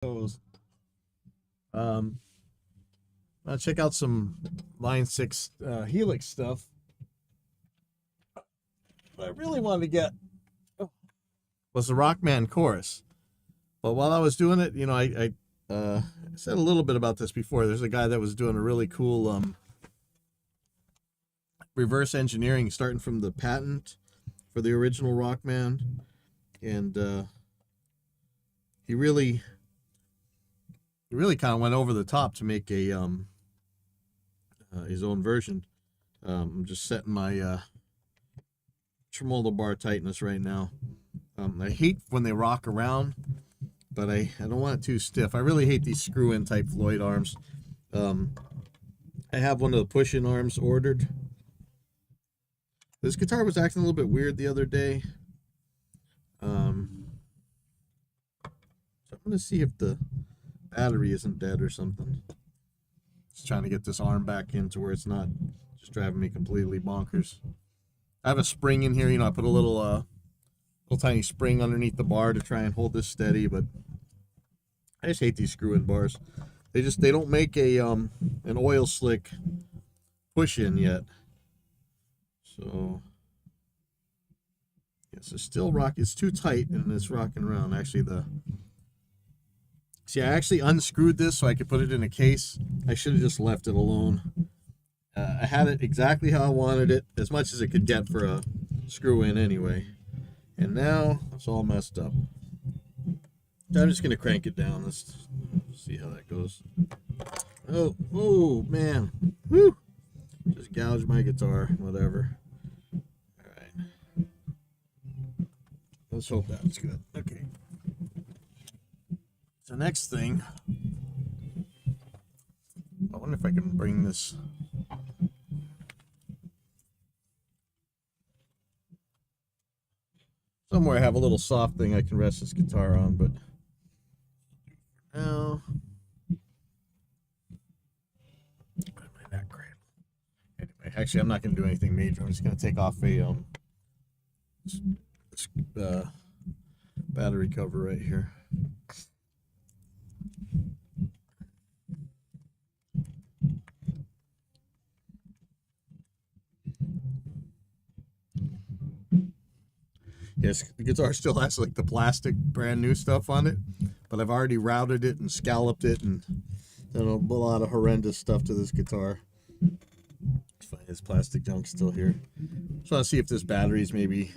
those. I'll check out some Line 6 Helix stuff. What I really wanted to get was the Rockman chorus. But while I was doing it, I said a little bit about this before. There's a guy that was doing a really cool reverse engineering, starting from the patent for the original Rockman, and he really kind of went over the top to make a his own version. I'm just setting my tremolo bar tightness right now. I hate when they rock around, but I don't want it too stiff. I really hate these screw-in type Floyd arms. I have one of the push-in arms ordered. This guitar was acting a little bit weird the other day. So I'm going to see if the battery isn't dead or something. Just trying to get this arm back into where it's not just driving me completely bonkers. I have a spring in here. I put a little tiny spring underneath the bar to try and hold this steady, but I just hate these screw-in bars. They don't make an oil slick push-in yet. So yes, it's still it's too tight and it's rocking around. Actually, I actually unscrewed this so I could put it in a case. I should have just left it alone. I had it exactly how I wanted it, as much as it could get for a screw-in anyway. And now it's all messed up. I'm just going to crank it down. Let's see how that goes. Oh man. Woo! Just gouge my guitar, whatever. All right. Let's hope that's good. Okay. So next thing, I wonder if I can bring this somewhere. I have a little soft thing I can rest this guitar on, but now my neck cradle. Anyway, actually, I'm not going to do anything major. I'm just going to take off a battery cover right here. Yes, the guitar still has like the plastic brand new stuff on it, but I've already routed it and scalloped it and done a lot of horrendous stuff to this guitar. It's fine, this plastic junk's still here. Just want to see if this battery's maybe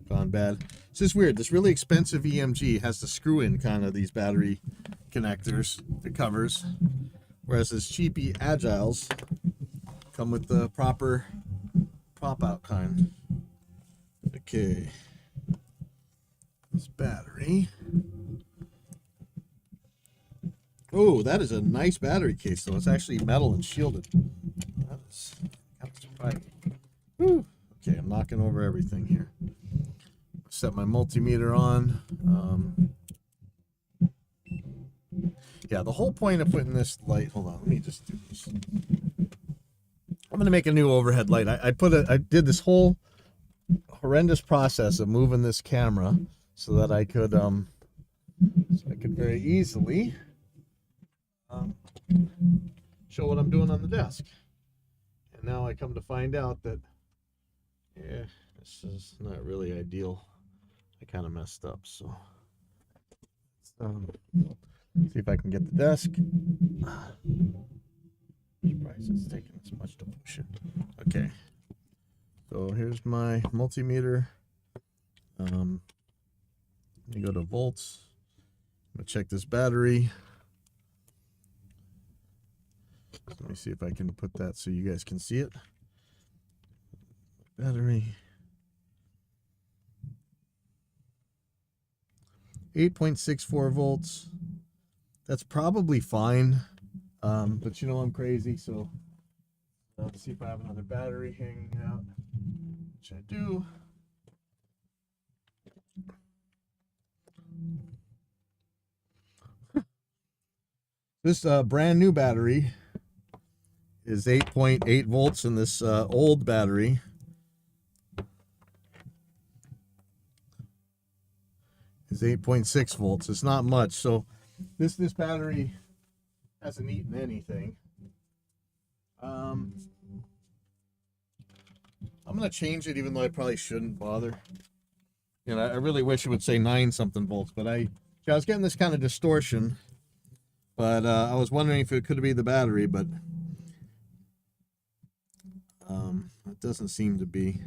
gone bad. It's just weird. This really expensive EMG has to screw in kind of these battery connectors, the covers, whereas this cheapy Agiles come with the proper pop out kind. Okay. This battery. Oh, that is a nice battery case, though. It's actually metal and shielded. That is kind of surprising. Whew. Okay, I'm knocking over everything here. Set my multimeter on. Yeah, the whole point of putting this light. Hold on, let me just do this. I'm gonna make a new overhead light. I did this whole horrendous process of moving this camera so that I could very easily show what I'm doing on the desk. And now I come to find out that this is not really ideal. I kind of messed up, so see if I can get the desk. Surprised it's taking this much to push it. Okay. So here's my multimeter. Let me go to volts. I'm gonna check this battery. Let me see if I can put that so you guys can see it. Battery. 8.64 volts. That's probably fine. But I'm crazy, so let's see if I have another battery hanging out, which I do. This brand new battery is 8.8 volts, and this old battery is 8.6 volts. It's not much, so This battery hasn't eaten anything. I'm gonna change it, even though I probably shouldn't bother. You know, I really wish it would say 9 something volts, but I was getting this kind of distortion. But I was wondering if it could be the battery, but it doesn't seem to be.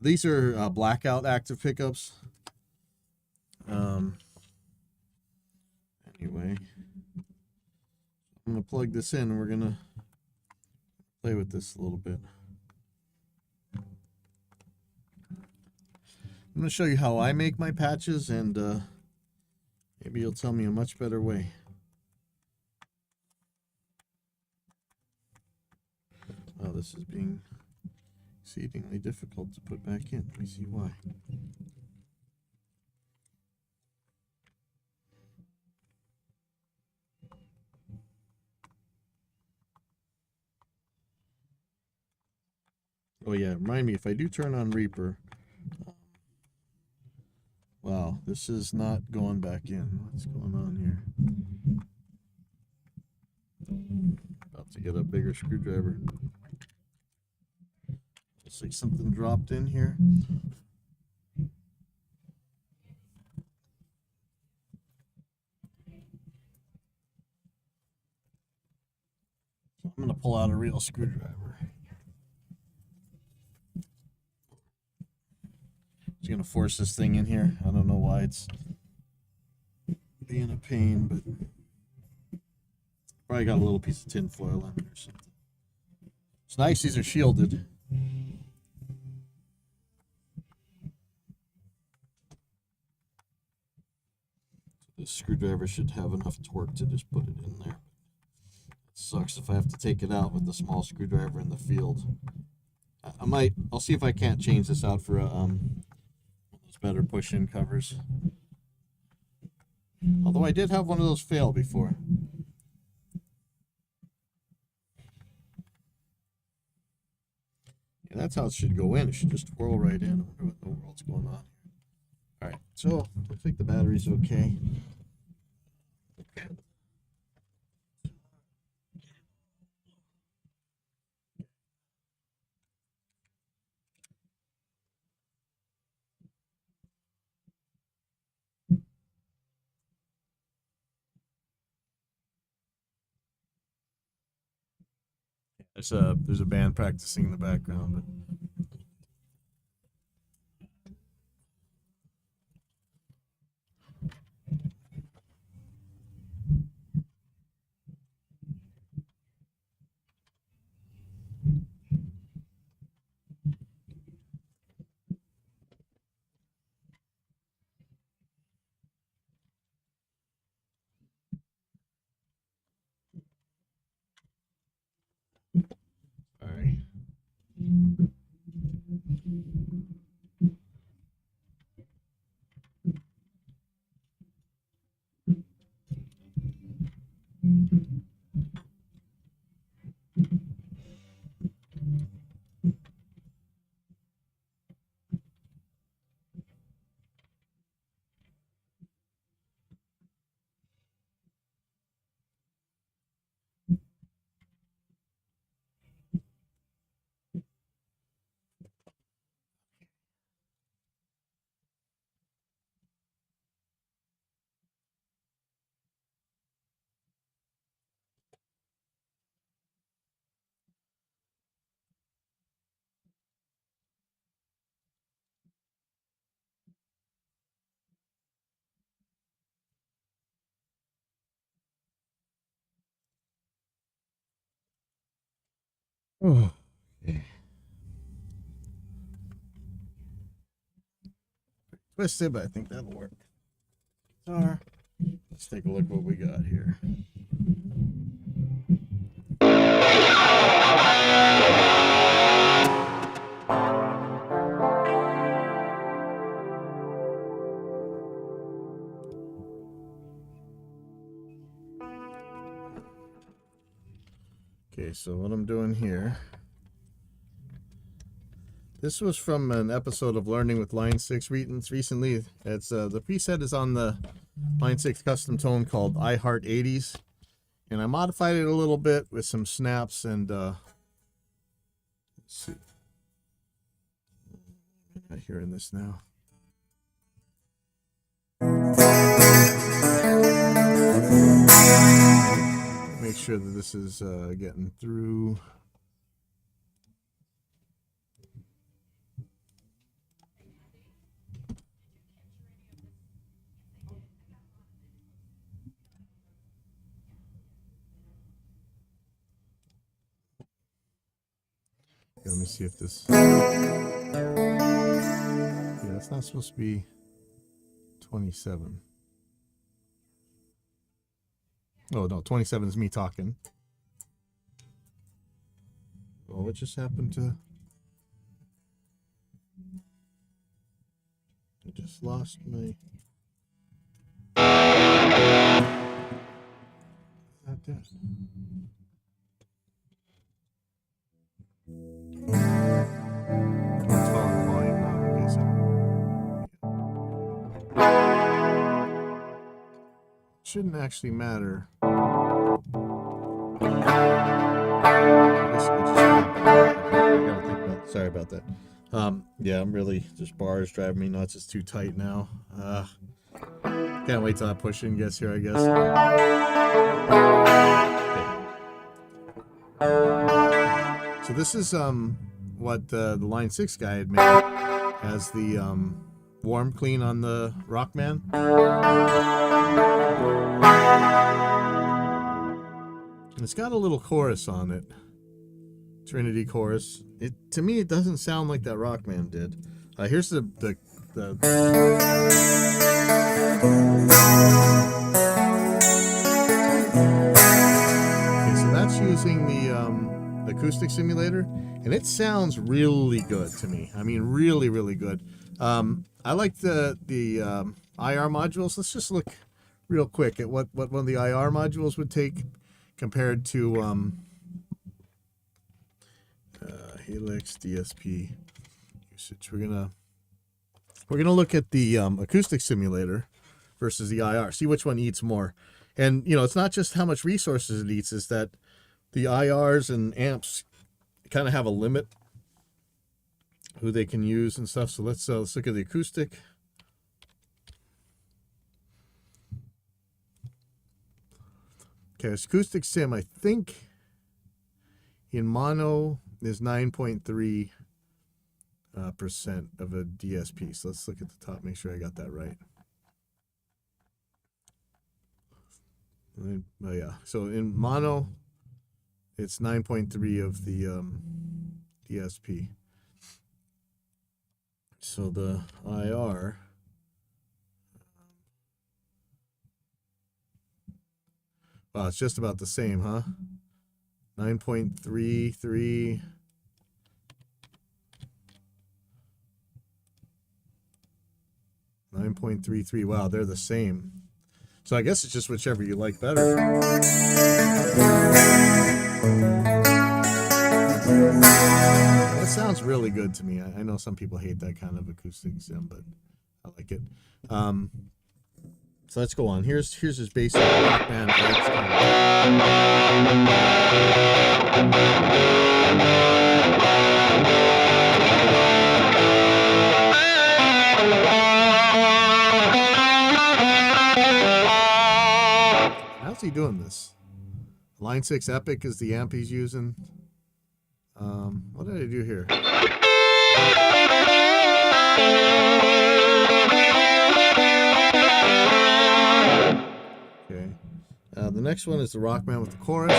These are blackout active pickups. Anyway, I'm gonna plug this in and we're gonna play with this a little bit. I'm gonna show you how I make my patches, and maybe you'll tell me a much better way. Oh, this is being exceedingly difficult to put back in. Let me see why. Oh yeah, remind me, if I do turn on Reaper, wow, this is not going back in. What's going on here? About to get a bigger screwdriver. Looks like something dropped in here. So I'm going to pull out a real screwdriver. Just going to force this thing in here. I don't know why it's being a pain, but probably got a little piece of tin foil on it or something. It's nice these are shielded. This screwdriver should have enough torque to just put it in there. It sucks if I have to take it out with the small screwdriver in the field. I'll see if I can't change this out for those better push-in covers. Although I did have one of those fail before. Yeah, that's how it should go in. It should just twirl right in. I wonder what in the world's going on here. Alright, so looks like the battery's okay. There's a band practicing in the background, but all right. Oh, okay. Twisted, but I think that'll work. Guitar. Let's take a look what we got here. Okay, so what I'm doing here, this was from an episode of Learning with Line 6 recently. It's the preset is on the Line 6 custom tone called I Heart 80s. And I modified it a little bit with some snaps and, let's see. I'm not hearing this now. Make sure that this is getting through. Let me see if this. Yeah, it's not supposed to be 27. Oh no, 27 is me talking. Oh, what just happened to? I just lost my. Not that. It's falling volume now. Okay, so. Shouldn't actually matter. I gotta think about. Sorry about that. Yeah, I'm really just bars driving me nuts. It's too tight now. Can't wait till I push in gets here, I guess. Okay. So this is what the Line 6 guy had made as the warm clean on the Rockman. It's got a little chorus on it. Trinity chorus. To me, it doesn't sound like that Rockman did. Here's the okay, so that's using the acoustic simulator, and it sounds really good to me. I mean, really, really good. I like the IR modules. Let's just look real quick at what one of the IR modules would take compared to Helix DSP usage. We're gonna look at the acoustic simulator versus the IR. See which one eats more. And you know, it's not just how much resources it eats; is that the IRs and amps kind of have a limit who they can use and stuff. So let's look at the acoustic. Okay, acoustic sim, I think in mono is 9.3% of a DSP. So let's look at the top, make sure I got that right. Oh yeah, so in mono, it's 9.3 of the DSP. So the IR, wow, it's just about the same, huh? 9.33. 9.33. Wow, they're the same. So I guess it's just whichever you like better. That sounds really good to me. I know some people hate that kind of acoustic sim, but I like it. So let's go on. Here's his basic Rockman. How's he doing this? Line 6 Epic is the amp he's using. What did I do here? Okay. The next one is the Rockman with the chorus.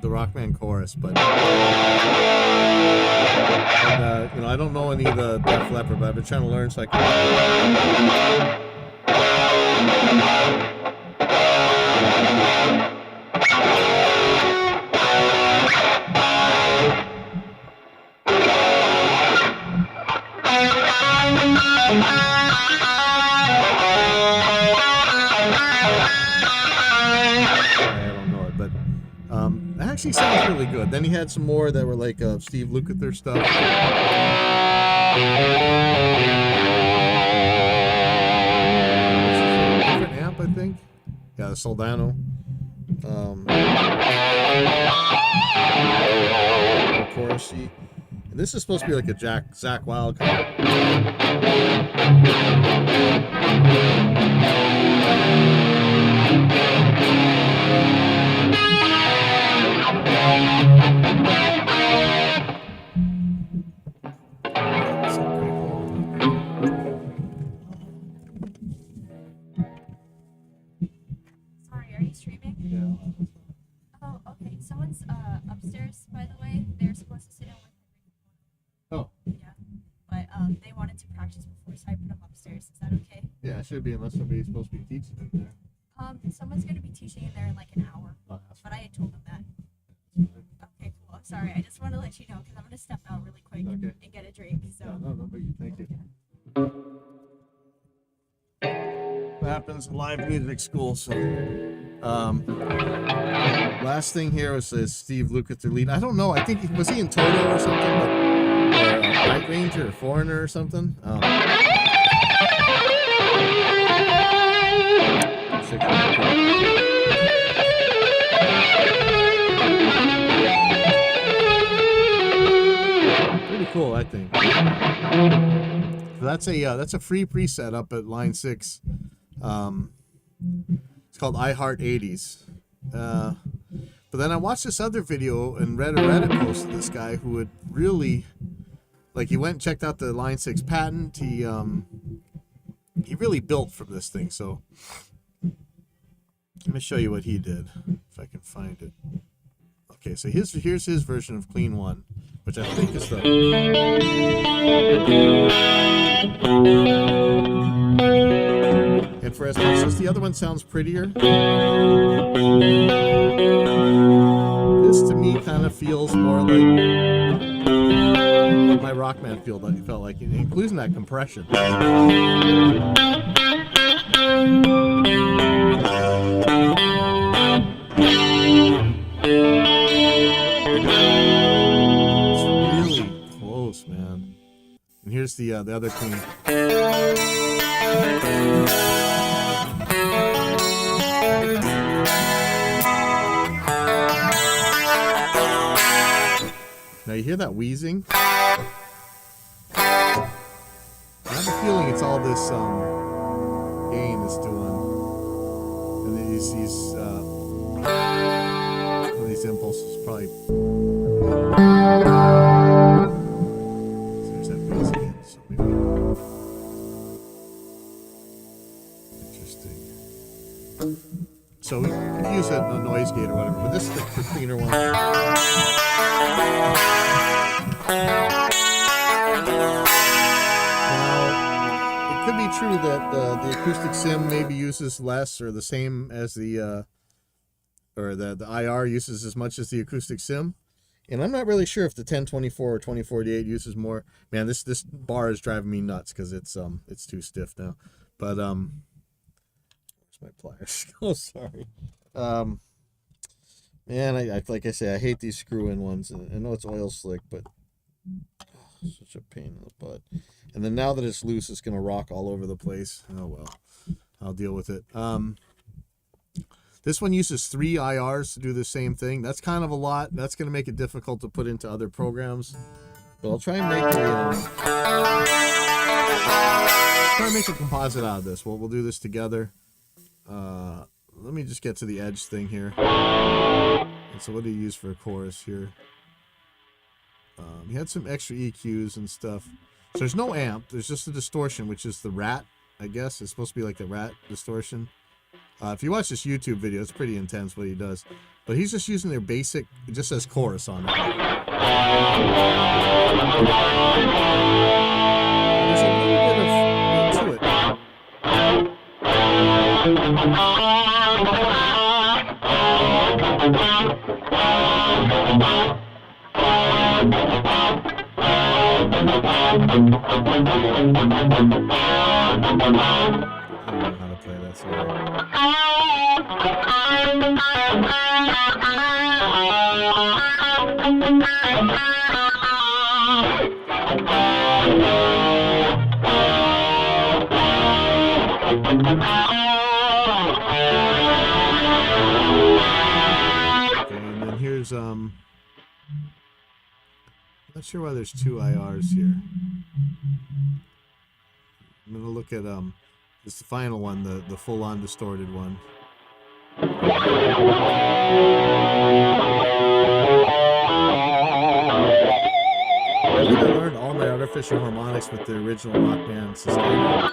The Rockman chorus, but And, you know, I don't know any of the Def Leppard, but I've been trying to learn so I can. It actually sounds really good. Then he had some more that were like Steve Lukather stuff. Different amp, I think. Yeah, the Soldano. Chorusy. And this is supposed to be like a Zach Wild kind of. Sorry, are you streaming? Yeah. Oh, okay. Someone's upstairs, by the way. They're supposed to sit in with me. Oh. Yeah. But they wanted to practice before, so I put them upstairs. Is that okay? Yeah, it should be, unless somebody's supposed to be teaching in there. Someone's going to be teaching in there in like an hour. Oh, but I had told them that. Okay, cool. I'm sorry. I just want to let you know because I'm going to step out really quick and get a drink. So. Yeah, no, thank you. What happens in live music school? So, last thing here was Steve Lukather lead. I don't know. I think was he in Toto or something, or Night Ranger or Foreigner or something. Pretty cool, I think. So that's a free preset up at line 6. It's called I Heart 80s. But then I watched this other video and read a Reddit post of this guy who would really, like, he went and checked out the line 6 patent. He really built from this thing. So let me show you what he did if I can find it. Okay, so here's his version of Clean One, which I think is the. And for as much as the other one sounds prettier, this to me kind of feels more like my Rockman felt like, including that compression. It's really close, man. And here's the other clean. Now you hear that wheezing? I have a feeling it's all this gain is doing, and these these impulses probably. There's that bass again, so maybe interesting. So we could use a noise gate or whatever, but this is the cleaner one. Could be true that the acoustic sim maybe uses less or the same as the IR uses as much as the acoustic sim, and I'm not really sure if the 1024 or 2048 uses more. Man, this bar is driving me nuts because it's too stiff now. But where's my pliers? Oh, sorry. Man, I like I say, I hate these screw-in ones. I know it's oil slick, but such a pain in the butt. And then now that it's loose, it's going to rock all over the place. Oh, well. I'll deal with it. This one uses 3 IRs to do the same thing. That's kind of a lot. That's going to make it difficult to put into other programs. But I'll try and make a composite out of this. We'll do this together. Let me just get to the edge thing here. And so what do you use for a chorus here? He had some extra EQs and stuff. So there's no amp. There's just a distortion, which is the rat, I guess. It's supposed to be like the rat distortion. If you watch this YouTube video, it's pretty intense what he does. But he's just using their basic, it just says chorus on it. There's a little bit to it. I don't know how to play that song. Okay, and then here's I'm not sure why there's two IRs here. I'm gonna look at this is the final one, the full-on distorted one. I learned all my artificial harmonics with the original Rockman sustainer.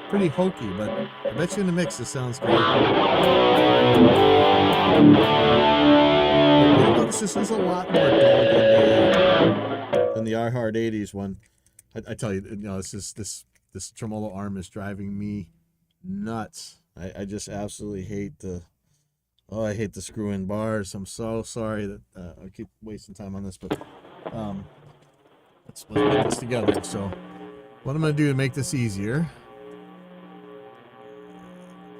Pretty hokey, but I bet you in the mix this sounds great. You'll notice this is a lot more dull than the I Heart 80s one. I tell you, this tremolo arm is driving me nuts. I just absolutely hate I hate the screw-in bars. I'm so sorry that I keep wasting time on this, but let's put this together. So what I'm going to do to make this easier,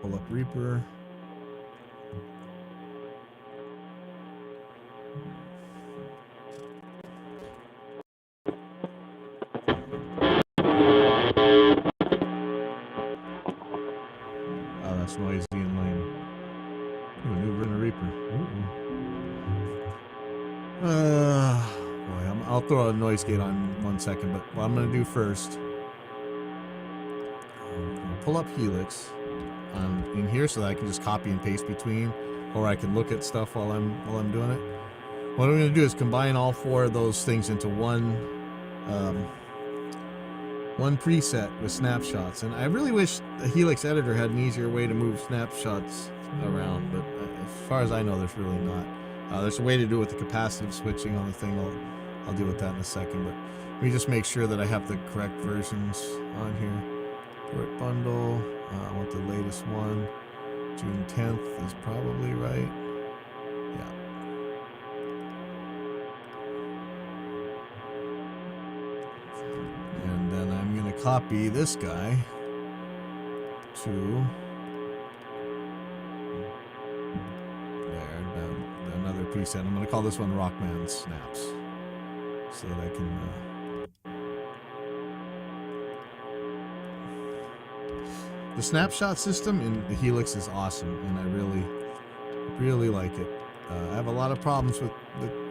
pull up Reaper. Oh, that's noisy and lame. Ooh, new Renner Reaper. Boy, I'll throw a noise gate on 1 second, but what I'm going to do first, I'm going to pull up Helix in here so that I can just copy and paste between, or I can look at stuff while I'm doing it. What I'm going to do is combine all four of those things into one preset with snapshots, and I really wish the Helix editor had an easier way to move snapshots around, but as far as I know, there's really not. There's a way to do it with the capacitive switching on the thing. I'll deal with that in a second, but let me just make sure that I have the correct versions on here. Port bundle, I want the latest one. June 10th is probably right. Yeah. And then I'm going to copy this guy to there, another preset. I'm going to call this one Rockman Snaps so that I can the snapshot system in the Helix is awesome, and I really like it. I have a lot of problems with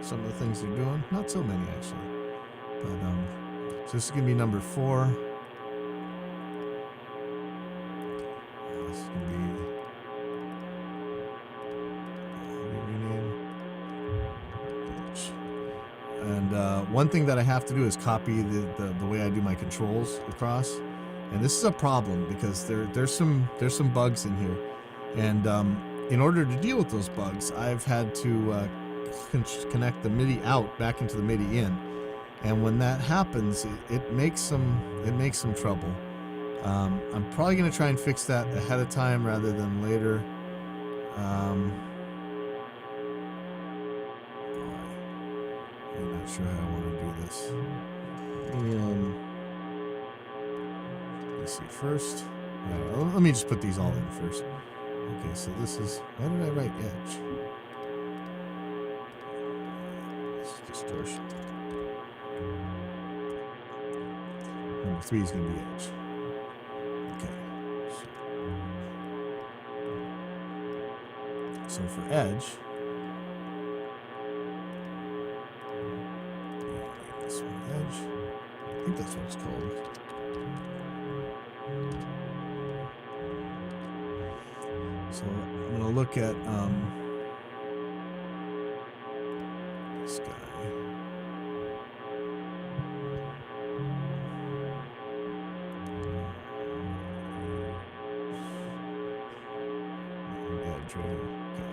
some of the things they're doing. Not so many, actually. But so this is going to be number 4. This is going to be and one thing that I have to do is copy the way I do my controls across. And this is a problem because there's some bugs in here, and in order to deal with those bugs, I've had to connect the MIDI out back into the MIDI in, and when that happens, it makes some trouble. I'm probably going to try and fix that ahead of time rather than later. I'm not sure how I want to do this. Let's see first. Let me just put these all in first. Okay, so this is, why did I write edge? This is distortion. Number 3 is going to be edge. Okay. So for edge, this one edge. I think that's what it's called. So I'm going to look at this guy. Edge right here. Okay.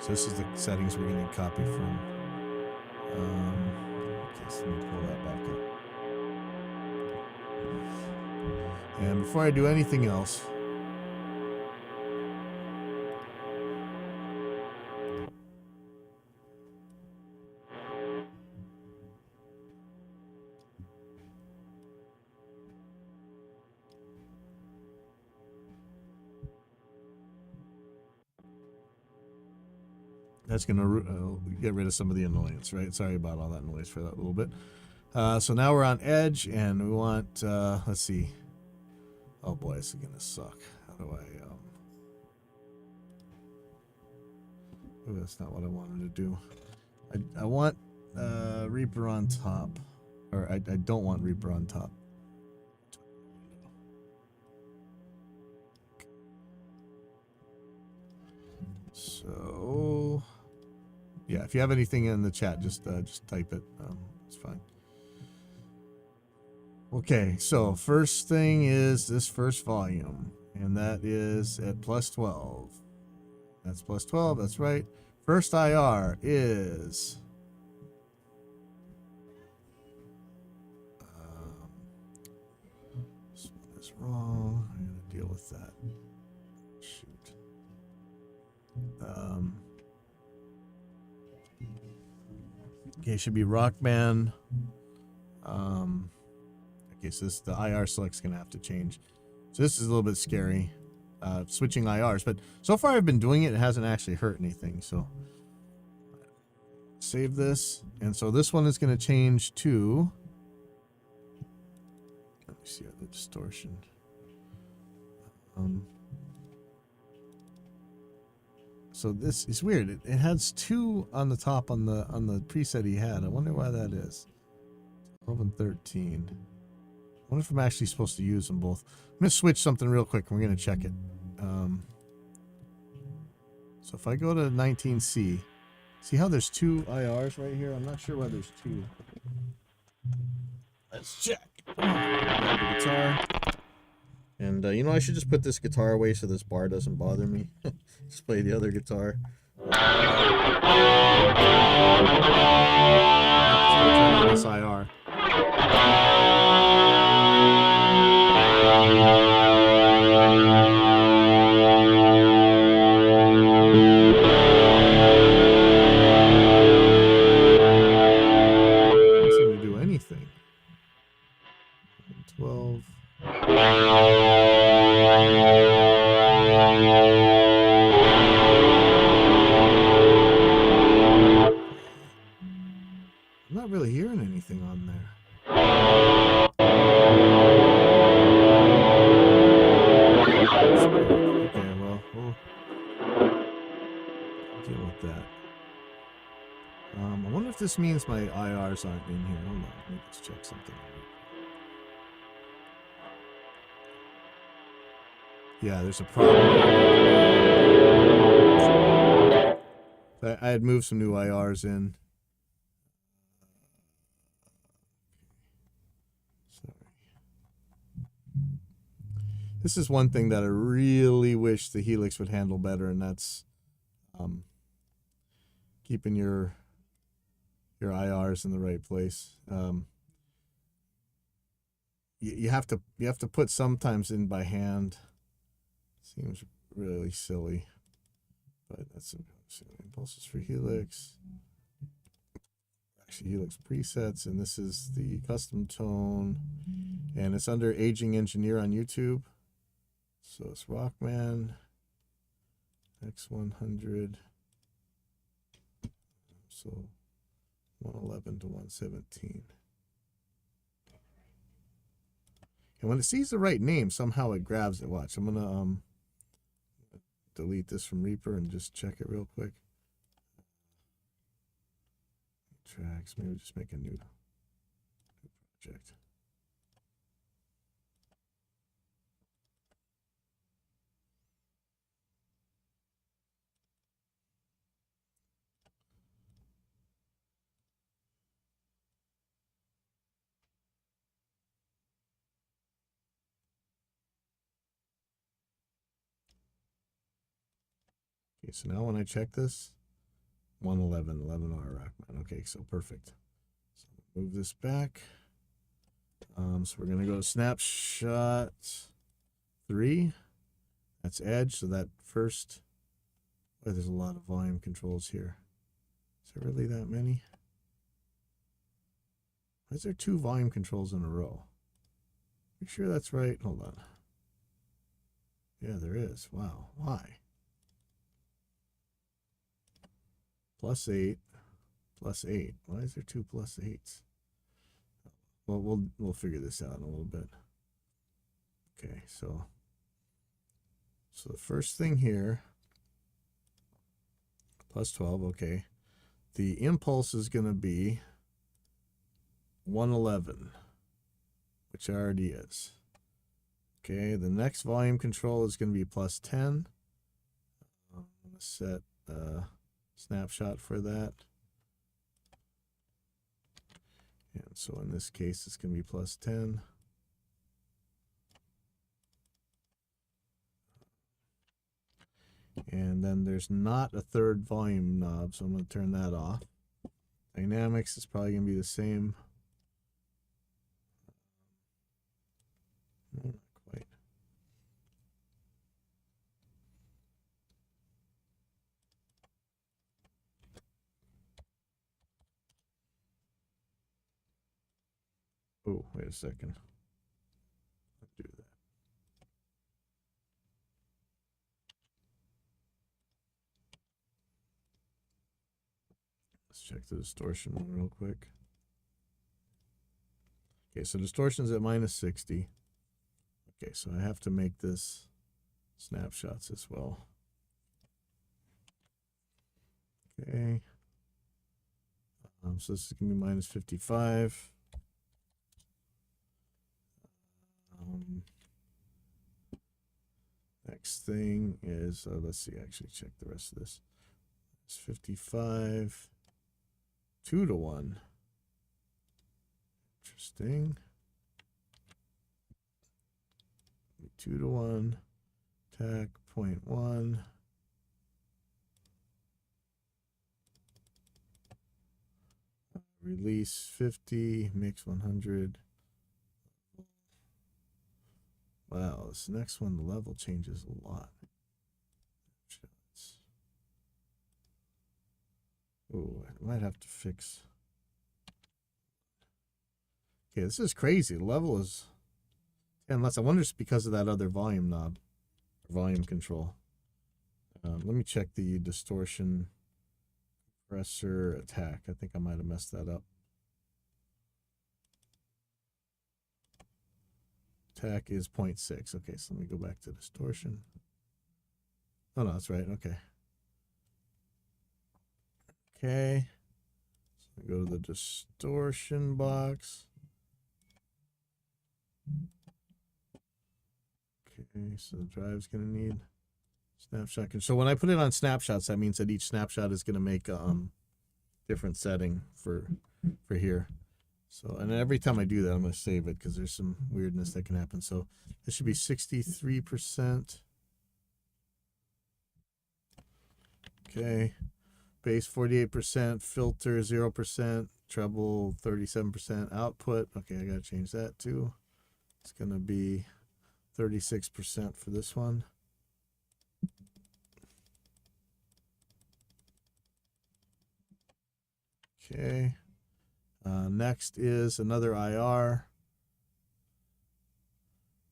So this is the settings we're going to copy from. Okay, so let me pull that back up. And before I do anything else, that's going to get rid of some of the annoyance, right? Sorry about all that noise for that little bit. So now we're on edge, and we want, let's see. Oh boy, this is going to suck. How do I, oh, that's not what I wanted to do. I want Reaper on top. Or I don't want Reaper on top. So, yeah, if you have anything in the chat, just type it. It's fine. Okay, so first thing is this first volume, and that is at plus 12. That's plus 12, that's right. First IR is this one is wrong. I'm gonna deal with that. Shoot. Okay, it should be Rockman. Okay, so the IR select's gonna have to change. So this is a little bit scary, switching IRs. But so far I've been doing it. It hasn't actually hurt anything. So save this, and so this one is gonna change to. Let me see the distortion. So this is weird. It has 2 on the top on the preset he had. I wonder why that is. 12 and 13. I wonder if I'm actually supposed to use them both. I'm going to switch something real quick and we're going to check it. So if I go to 19C, see how there's 2 IRs right here? I'm not sure why there's 2. Let's check. Grab the guitar. And, you know, I should just put this guitar away so this bar doesn't bother me. Just play the other guitar. Still turn on this IR. Doesn't seem to do anything. 12. I'm not really hearing anything on there. Okay, well, we'll deal with that. I wonder if this means my IRs aren't in here. Hold on, let me just check something. Yeah, there's a problem. I had moved some new IRs in. Sorry. This is one thing that I really wish the Helix would handle better, and that's keeping your IRs in the right place. you have to put sometimes in by hand. Seems really silly, but that's impulses for Helix. Actually, Helix presets, and this is the custom tone, and it's under Aging Engineer on YouTube. So it's Rockman X100. So 111 to 117. And when it sees the right name, somehow it grabs it. Watch, I'm gonna delete this from Reaper and just check it real quick. Tracks, maybe just make a new project. Okay, so now when I check this, 111, 11R Rockman. Okay, so perfect. So move this back. So we're gonna go to snapshot 3. That's edge. So that first, oh, there's a lot of volume controls here. Is there really that many? Why is there 2 volume controls in a row? You sure that's right? Hold on. Yeah, there is. Wow. Why? +8, +8. Why is there 2 +8s? Well, we'll figure this out in a little bit. Okay, so the first thing here, +12. Okay, the impulse is going to be 111, which already is. Okay, the next volume control is going to be +10. I'm going to set a snapshot for that. And so in this case, it's going to be +10. And then there's not a third volume knob, so I'm going to turn that off. Dynamics is probably going to be the same. No, not quite. Oh, wait a second. Let's do that. Let's check the distortion one real quick. Okay, so distortion's at -60. Okay, so I have to make this snapshots as well. Okay. So this is going to be -55. Next thing is, let's see, actually check the rest of this. It's 55, 2 to 1. Interesting. 2 to 1. Tack 0.1. Release 50, mix 100. Wow, this next one, the level changes a lot. Oh, I might have to fix. Okay, this is crazy. The level is 10 less. I wonder if it's because of that other volume knob, volume control. Let me check the distortion compressor attack. I think I might have messed that up. Attack is 0.6. Okay, so let me go back to distortion. Oh, no, that's right. Okay. Okay. So go to the distortion box. Okay, so the drive's going to need snapshot. So when I put it on snapshots, that means that each snapshot is going to make a different setting for here. So, and every time I do that, I'm going to save it because there's some weirdness that can happen. So this should be 63%. Okay. Bass 48%, filter 0%, treble 37%, output. Okay, I got to change that too. It's going to be 36% for this one. Okay. Next is another IR,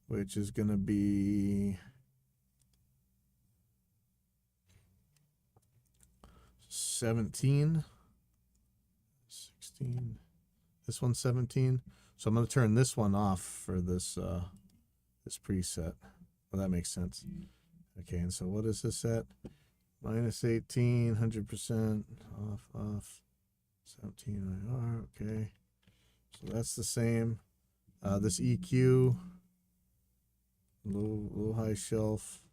which is going to be 17, 16. This one's 17. So I'm going to turn this one off for this this preset. Well, that makes sense. Okay, and so what is this at? Minus 18, 100%, off, 17 IR, okay. So that's the same. This EQ, low, high shelf.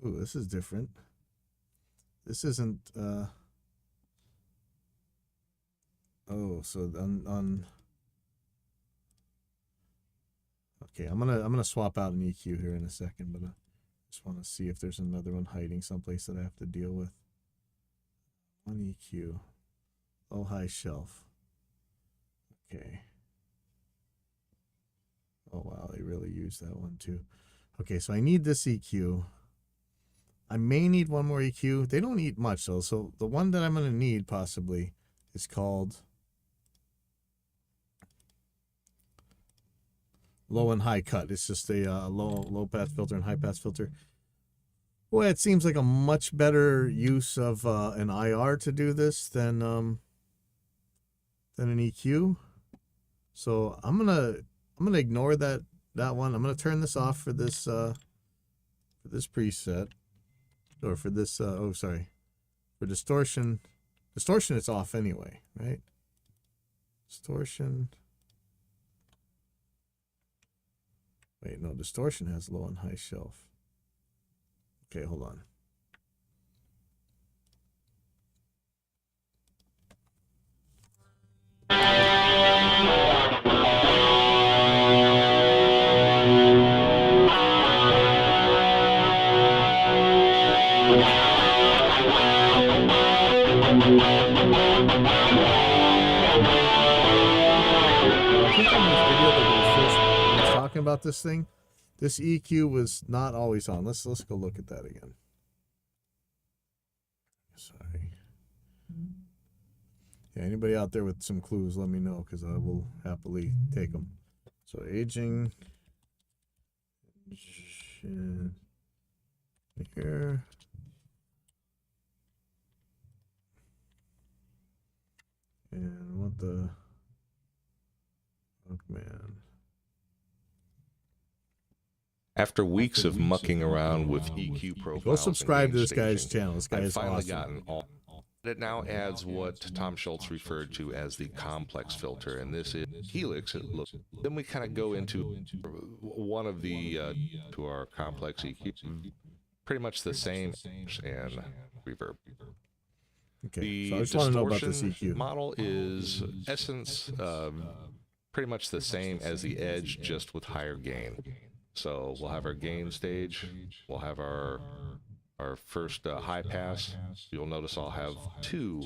Ooh, this is different. This isn't, oh, so on okay, I'm gonna swap out an EQ here in a second, but I just want to see if there's another one hiding someplace that I have to deal with. One EQ, low high shelf. Okay. Oh wow, they really used that one too. Okay, so I need this EQ. I may need one more EQ. They don't need much though, so the one that I'm gonna need possibly is called low and high cut. It's just a low pass filter and high pass filter. Boy, it seems like a much better use of an IR to do this than an EQ. So I'm gonna ignore that one. I'm gonna turn this off for this preset, or for this oh sorry, for distortion. Distortion it's off anyway, right? Distortion. Wait, no, distortion has low and high shelf. Okay, hold on. I think on this video that was first talking about this thing, this EQ was not always on. Let's go look at that again. Sorry. Yeah, anybody out there with some clues, let me know, because I will happily take them. So aging here. And what the Rockman. After weeks of mucking around with EQ profiles, Go subscribe to this and gain guy's staging, channel. This guy I've is finally awesome. gotten all. It now adds what Tom Schultz referred to as the complex filter, and this is Helix. Then we kind of go into one of the to our complex EQ, pretty much the same and reverb. Okay, so I The just want to know about this distortion EQ. model is essence pretty much the same as the Edge, just with higher gain. So we'll have our gain stage, we'll have our first high pass. You'll notice I'll have 2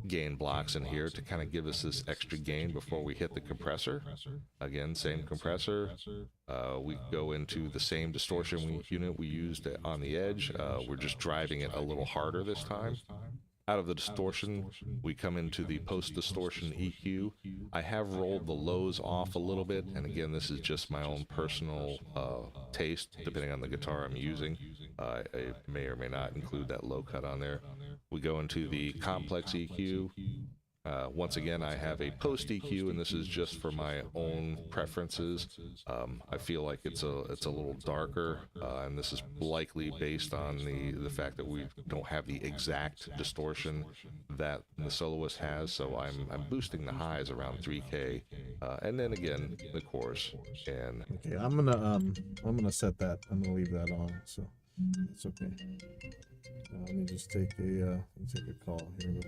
gain blocks in here to kind of give us this extra gain before we hit the compressor. Again, same compressor. We go into the same distortion unit we used on the Edge. We're just driving it a little harder this time. Out of the distortion, we come into the post-distortion EQ. I have rolled the lows off a little bit, and again, this is just my own personal taste, depending on the guitar I'm using. I may or may not include that low cut on there. We go into the complex EQ. Once again, I have a post EQ, and this is just for my own preferences. I feel like it's a little darker, and this is likely based on the fact that we don't have the exact distortion that the soloist has. So I'm boosting the highs around 3K, and then again the chorus. And okay, I'm gonna set that. I'm gonna leave that on, so it's okay. Let me just take a call here.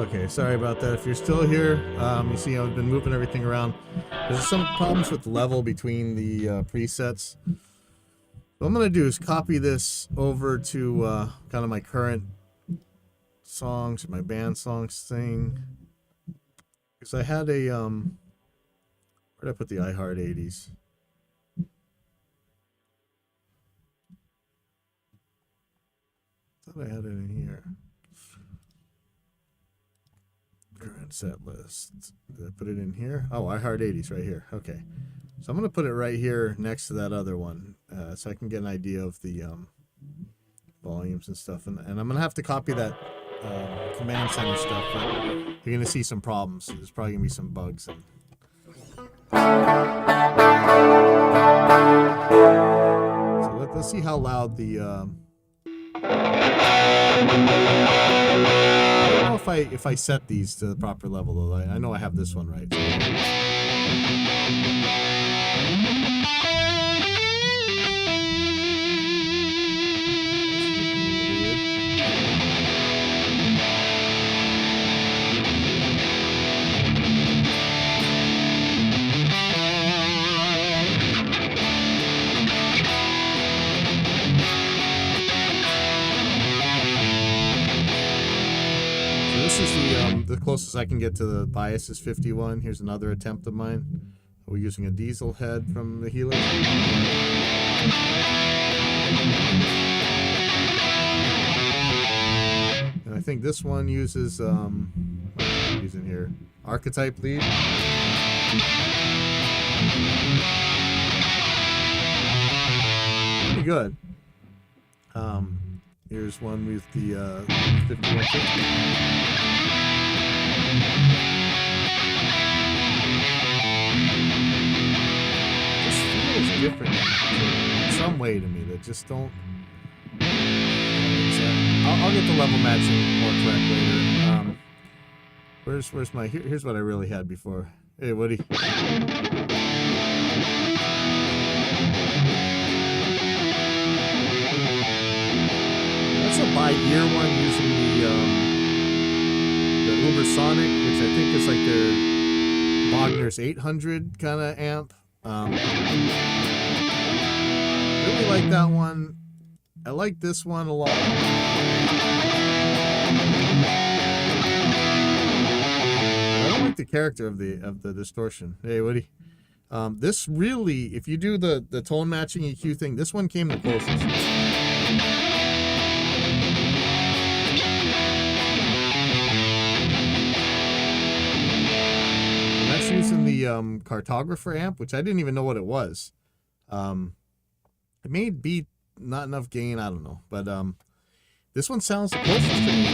Okay, sorry about that. If you're still here, you see I've been moving everything around. There's some problems with level between the presets. What I'm going to do is copy this over to kind of my current songs, my band songs thing. Because I had a, where did I put the I Heart 80s? I thought I had it in here. Current set list. Did I put it in here? Oh, I Heart 80s right here. Okay. So I'm going to put it right here next to that other one so I can get an idea of the volumes and stuff. And I'm going to have to copy that command center stuff. But you're going to see some problems. There's probably going to be some bugs. So let's see how loud the... I don't know if I set these to the proper level though. I know I have this one right. This is the closest I can get to the bias is 51. Here's another attempt of mine. We're using a diesel head from the Helix. And I think this one uses what am I using here? Archetype lead. Pretty good. Here's one with the 5150. Just feels different in some way to me that just don't. I'll get the level matching more correct later. Where's my here's what I really had before. Hey Woody. That's a by ear one using the Ubersonic, which I think is like their Wagner's 800 kind of amp. Really like that one. I like this one a lot. I don't like the character of the distortion. Hey Woody. This really, if you do the tone matching EQ thing, this one came the closest. Using the cartographer amp, which I didn't even know what it was. It may be not enough gain, I don't know, but this one sounds the closest to me.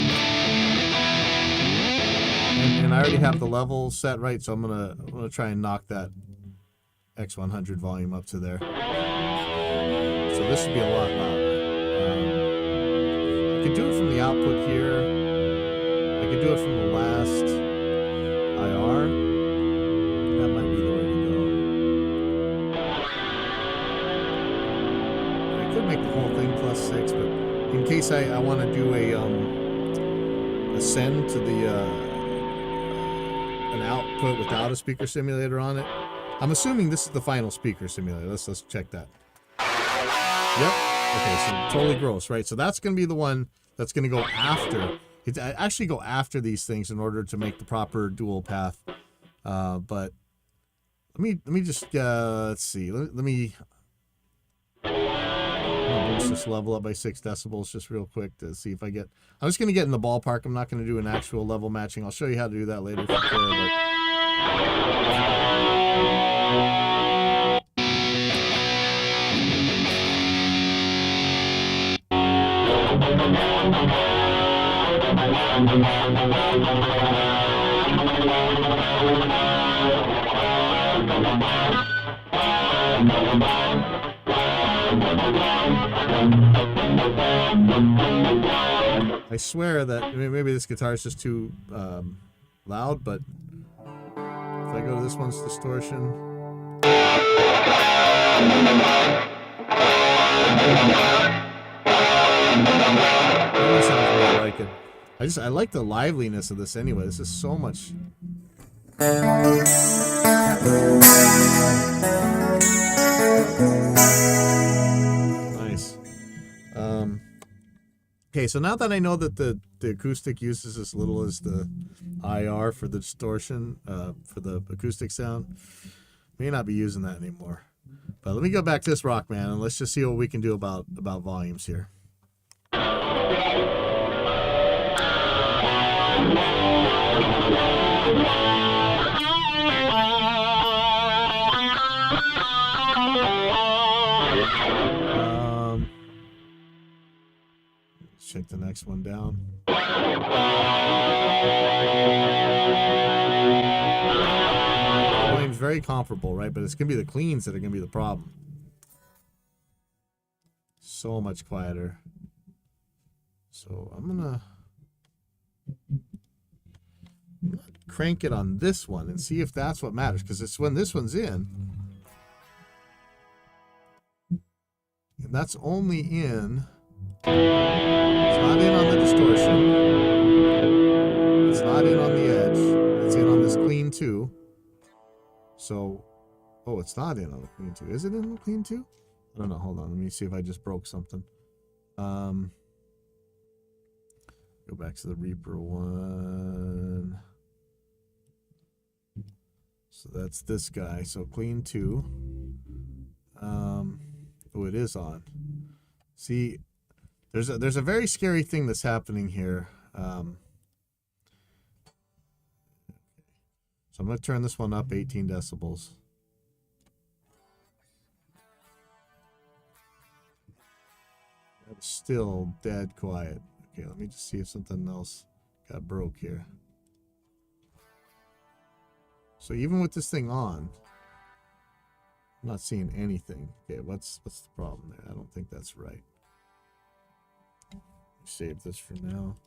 And I already have the level set right, so I'm gonna try and knock that X100 volume up to there. So this should be a lot louder. I could do it from the output here. I could do it from the last IR. That might be the way to go. I could make the whole thing +6, but in case I want to do a send to the an output without a speaker simulator on it. I'm assuming this is the final speaker simulator. Let's check that. Yep. Okay, so totally gross, right? So that's going to be the one that's going to go after. It's actually go after these things in order to make the proper dual path. But let me just let's see. Let me boost this level up by 6 decibels just real quick to see if I get. I'm just gonna get in the ballpark. I'm not gonna do an actual level matching. I'll show you how to do that later if you care. But I swear that maybe this guitar is just too loud, but if I go to this one's distortion, that sounds more like it. I like the liveliness of this anyway. This is so much. Nice. Okay, so now that I know that the acoustic uses as little as the IR for the distortion, for the acoustic sound, may not be using that anymore. But let me go back to this Rockman and let's just see what we can do about volumes here. Let's check the next one down. Volume's very comparable, right? But it's gonna be the cleans that are gonna be the problem. So much quieter. So I'm gonna crank it on this one and see if that's what matters, because it's when this one's in, and that's only in, it's not in on the distortion, it's not in on the edge, it's in on this clean 2. So, oh, it's not in on the clean 2. Is it in the clean 2? I don't know. Hold on, let me see if I just broke something. Go back to the Reaper one. So that's this guy. So clean 2. Oh, it is on. See, there's a very scary thing that's happening here. So I'm going to turn this one up 18 decibels. It's still dead quiet. Okay, let me just see if something else got broke here. So even with this thing on, I'm not seeing anything. Okay, what's the problem there? I don't think that's right. Save this for now.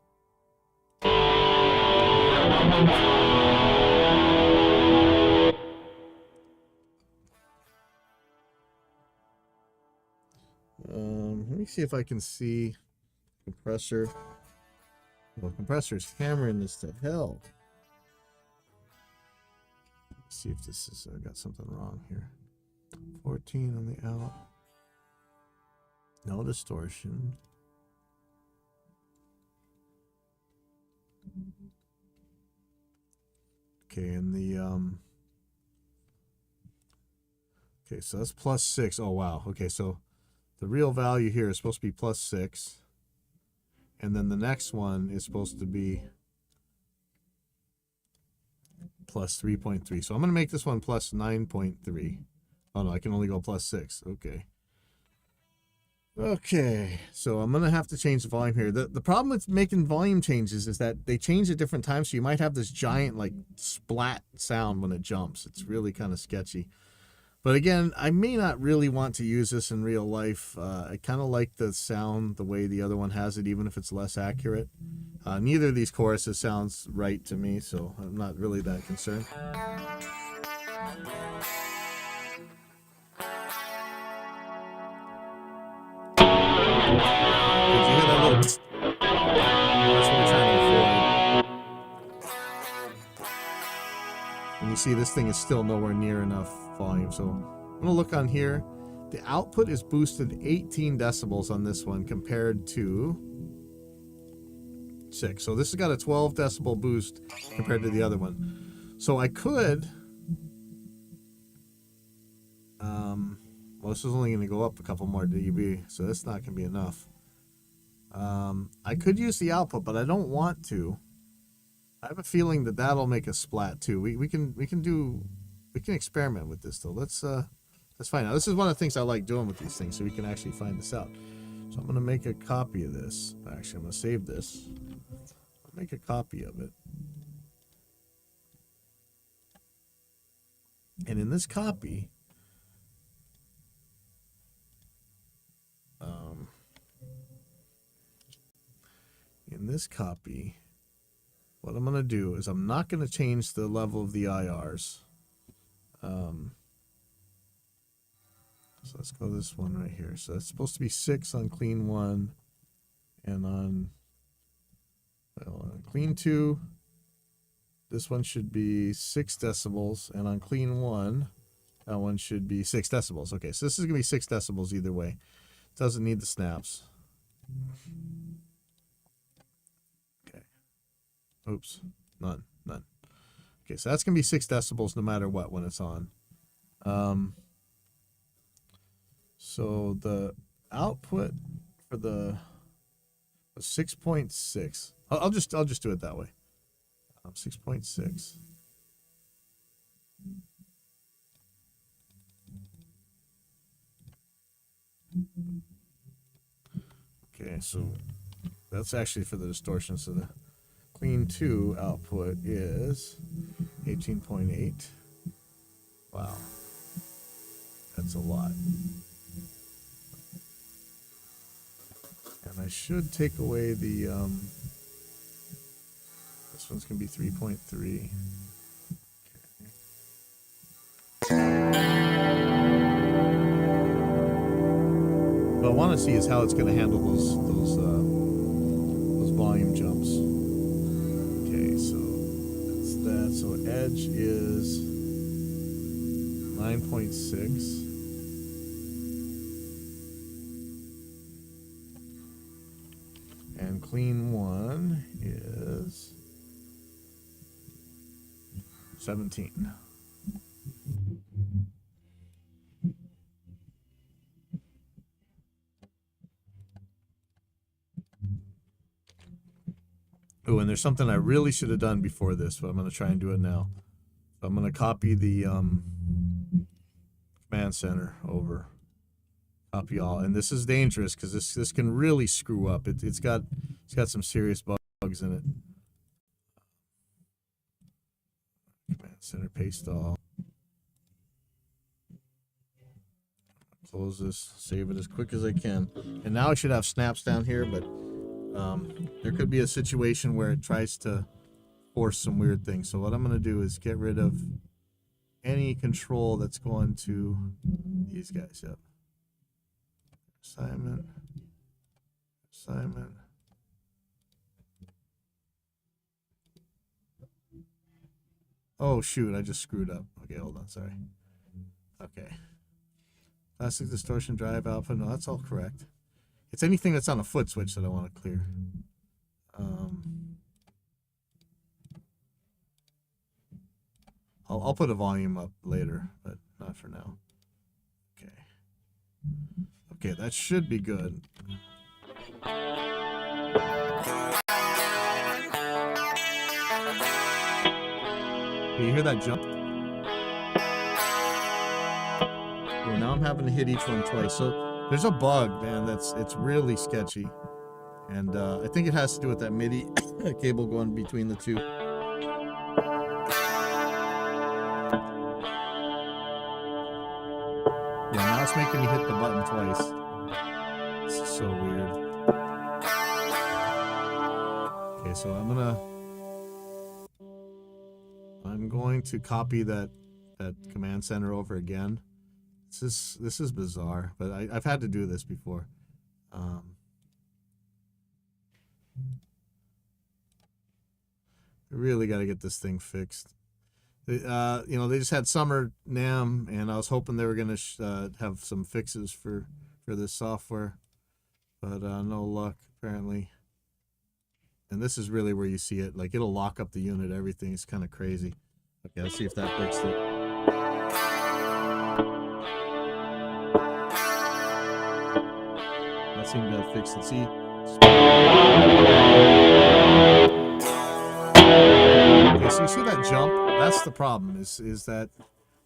Let me see if I can see compressor. Well, compressor's hammering this to hell. Let's see if this is got something wrong here. 14 on the out. No distortion. Okay, and the okay, so that's +6. Oh wow. Okay, so the real value here is supposed to be +6. And then the next one is supposed to be +3.3. So I'm going to make this one +9.3. Oh no, I can only go +6. Okay. Okay, so I'm going to have to change the volume here. The problem with making volume changes is that they change at different times, so you might have this giant like splat sound when it jumps. It's really kind of sketchy. But again, I may not really want to use this in real life. I kind of like the sound the way the other one has it, even if it's less accurate. Neither of these choruses sounds right to me, so I'm not really that concerned. Did you hear that little... That's what we're trying to avoid. And you see this thing is still nowhere near enough volume, so I'm gonna look on here. The output is boosted 18 decibels on this one compared to 6. So this has got a 12 decibel boost compared to the other one. So I could well, this is only going to go up a couple more dB, so that's not going to be enough. I could use the output, but I don't want to. I have a feeling that that'll make a splat too. We can experiment with this though. Let's find out. This is one of the things I like doing with these things, so we can actually find this out. So I'm going to make a copy of this. Actually, I'm going to save this. I'll make a copy of it. And in this copy, what I'm going to do is I'm not going to change the level of the IRs. So let's go this one right here. So that's supposed to be 6 on clean 1 and on Well, on clean 2, this one should be 6 decibels, and on clean 1, that one should be 6 decibels. Okay, so this is going to be 6 decibels either way. Doesn't need the snaps. Okay. Oops. None. Okay, so that's going to be 6 decibels no matter what when it's on. So the output for the 6.6. I'll just do it that way. 6.6. Okay, so that's actually for the distortion. So the clean 2 output is 18.8. Wow. That's a lot. And I should take away the, this one's going to be 3.3. What I want to see is how it's going to handle those volume jumps. Okay, so that's that. So edge is 9.6. And clean 1 is 17. Oh, and there's something I really should have done before this, but I'm going to try and do it now. So I'm going to copy the command center over. Copy all, and this is dangerous because this can really screw up. It's got some serious bugs in it. Command center, paste all. Close this, save it as quick as I can, and now I should have snaps down here, but there could be a situation where it tries to force some weird things. So what I'm going to do is get rid of any control that's going to these guys. Yep. Assignment. Oh shoot, I just screwed up. Okay, hold on, sorry. Okay. Plastic distortion drive alpha. No, that's all correct. It's anything that's on a foot switch that I want to clear. I'll put a volume up later, but not for now. Okay. Okay, that should be good. Can you hear that jump? Well, now I'm having to hit each one twice. So there's a bug, man, it's really sketchy. And I think it has to do with that MIDI cable going between the two. Yeah, now it's making me hit the button twice. This is so weird. Okay, so I'm going to copy that command center over again. This is bizarre, but I've had to do this before. Really got to get this thing fixed. They just had Summer NAMM, and I was hoping they were going to have some fixes for this software, but no luck apparently. And this is really where you see it. Like, it'll lock up the unit, everything. It's kind of crazy. Okay, let's see if that fixed it. That seemed to have fixed it. See? Okay, so you see that jump? That's the problem, is that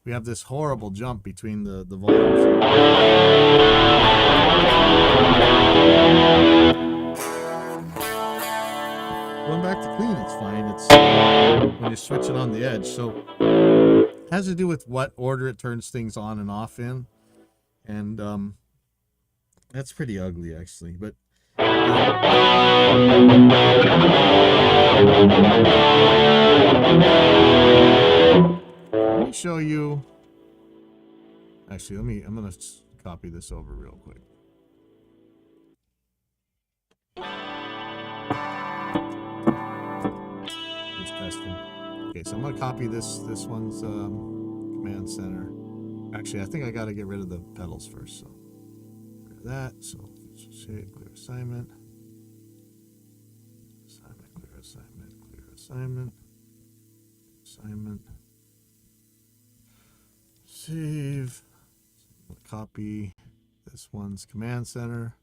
we have this horrible jump between the volumes. Going back to clean, it's fine. It's when you switch it on the edge. So it has to do with what order it turns things on and off in. And that's pretty ugly, actually. But let me show you. Actually, I'm gonna copy this over real quick. Okay, so I'm gonna copy this one's command center. Actually, I think I got to get rid of the pedals first. So clear that. So clear assignment. Clear assignment. Save. Copy this one's command center.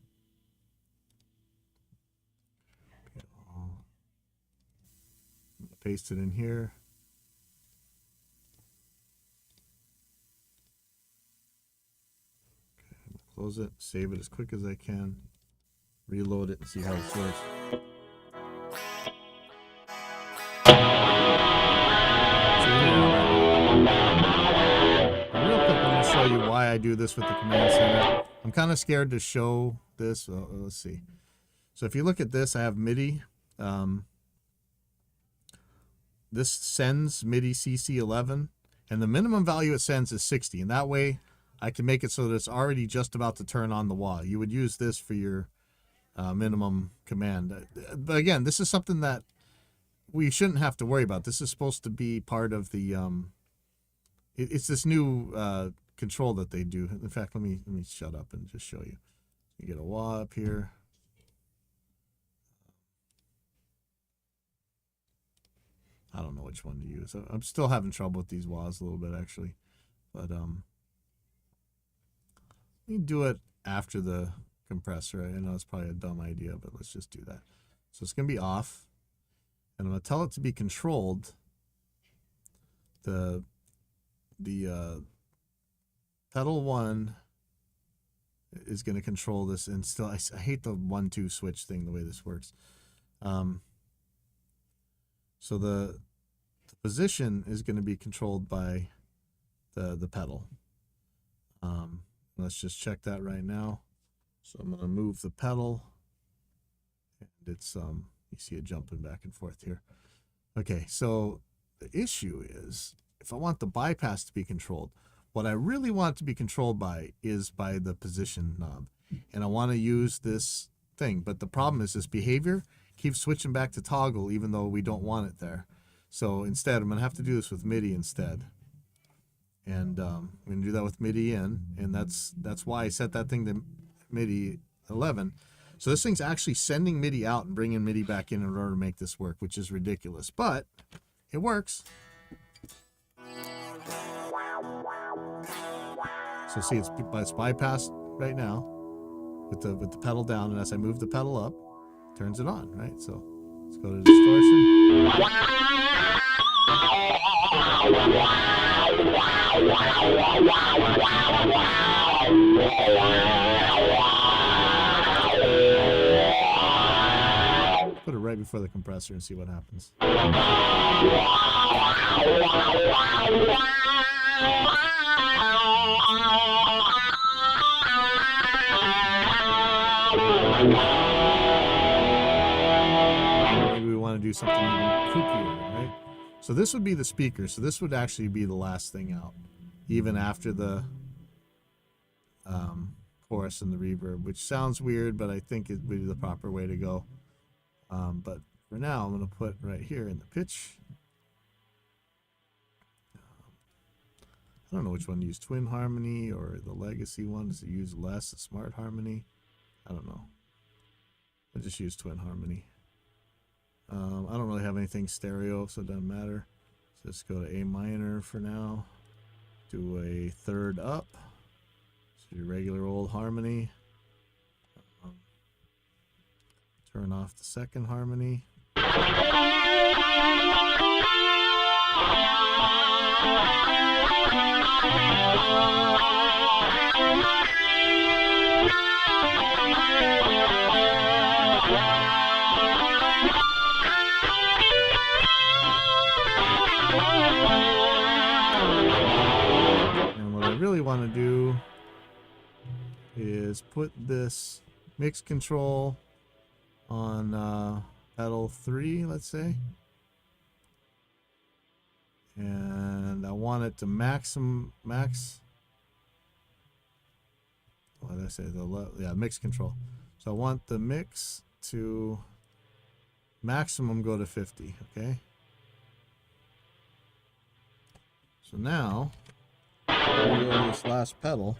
Paste it in here. Okay, I'm gonna close it, save it as quick as I can, reload it, and see how this works. Real quick, I'm going to show you why I do this with the command center. I'm kind of scared to show this. Let's see. So if you look at this, I have MIDI. This sends MIDI CC11, and the minimum value it sends is 60. And that way, I can make it so that it's already just about to turn on the wah. You would use this for your minimum command. But again, this is something that we shouldn't have to worry about. This is supposed to be part of the it's this new control that they do. In fact, let me shut up and just show you. You get a wah up here. I don't know which one to use. I'm still having trouble with these wahs a little bit, actually. But you do it after the compressor. I know it's probably a dumb idea, but let's just do that. So it's going to be off. And I'm going to tell it to be controlled. The pedal 1 is going to control this, and still I hate the 1-2 switch thing, the way this works. So the position is going to be controlled by the pedal. Let's just check that right now. So I'm going to move the pedal, and it's you see it jumping back and forth here. Okay, so the issue is if I want the bypass to be controlled, what I really want it to be controlled by is by the position knob, and I want to use this thing. But the problem is this behavior keeps switching back to toggle even though we don't want it there. So instead, I'm going to have to do this with MIDI instead. And I'm going to do that with MIDI in, and that's why I set that thing to MIDI 11. So this thing's actually sending MIDI out and bringing MIDI back in order to make this work, which is ridiculous, but it works. So see, it's bypassed right now with the pedal down, and as I move the pedal up, it turns it on, right? So let's go to distortion. Put it right before the compressor and see what happens. Maybe we want to do something even kookier, right? So this would be the speaker. So this would actually be the last thing out, even after the chorus and the reverb, which sounds weird, but I think it would be the proper way to go. But for now, I'm going to put right here in the pitch. I don't know which one to use, twin harmony or the legacy one. Does it use less, a smart harmony? I don't know. I'll just use twin harmony. I don't really have anything stereo, so it doesn't matter. So let's go to A minor for now. Do a third up. So your regular old harmony. Turn off the second harmony. And what I really want to do is put this mix control on pedal 3, let's say, and I want it to max. What did I say? Mix control. So I want the mix to maximum go to 50. Okay. So now, we'll go to this last pedal.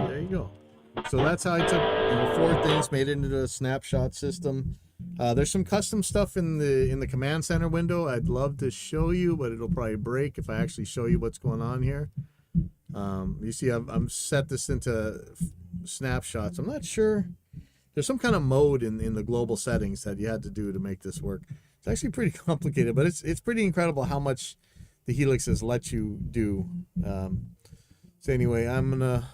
There you go. So that's how I took 4 things, made it into a snapshot system. There's some custom stuff in the command center window I'd love to show you, but it'll probably break if I actually show you what's going on here. You see I'm set this into snapshots. I'm not sure. There's some kind of mode in the global settings that you had to do to make this work. It's actually pretty complicated, but it's pretty incredible how much the Helix has let you do. So anyway, I'm gonna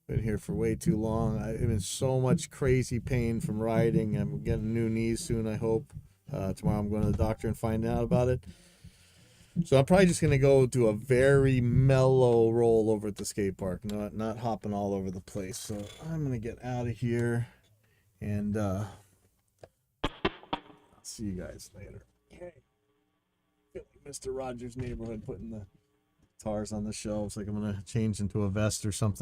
been here for way too long. I'm in so much crazy pain from riding. I'm getting new knees soon, I hope. Tomorrow I'm going to the doctor and find out about it. So I'm probably just going to go do a very mellow roll over at the skate park, not hopping all over the place. So I'm going to get out of here, and I'll see you guys later. Okay. Feel like Mr. Rogers' Neighborhood putting the guitars on the shelves, like I'm going to change into a vest or something.